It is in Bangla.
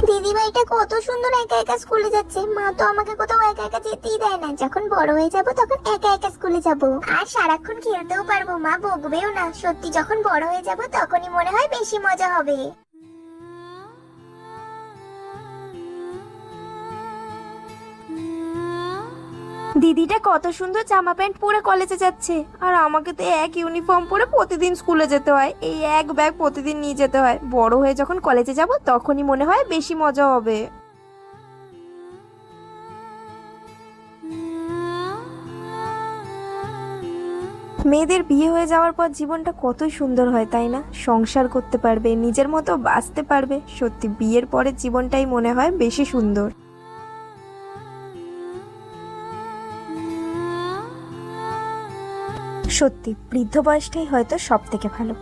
দিদিভাইটা কত সুন্দর একা একা স্কুলে যাচ্ছে। মা তো আমাকে কোথাও একা একা যেতেই দেয় না। যখন বড় হয়ে যাব তখন একা একা স্কুলে যাব, আর সারাক্ষণ খেলতেও পারবো, মা বকবেও না। সত্যি যখন বড় হয়ে যাব তখনই মনে হয় বেশি মজা হবে। দিদিটা কত সুন্দর জামা প্যান্ট পরে কলেজে যাচ্ছে, আর আমাকে তো এক ইউনিফর্ম পরে প্রতিদিন স্কুলে যেতে হয়। এই এক ব্যাগ প্রতিদিন নিয়ে যেতে হয়। বড় হয়ে যখন কলেজে যাব তখনই মনে হয় বেশি মজা হবে। মেয়েদের বিয়ে হয়ে যাওয়ার পর জীবনটা কতই সুন্দর হয়, তাই না? সংসার করতে পারবে, নিজের মতো বাঁচতে পারবে। সত্যি বিয়ের পরের জীবনটাই মনে হয় বেশি সুন্দর। সত্যি বৃদ্ধ বয়সটাই হয়তো সব থেকে ভালো।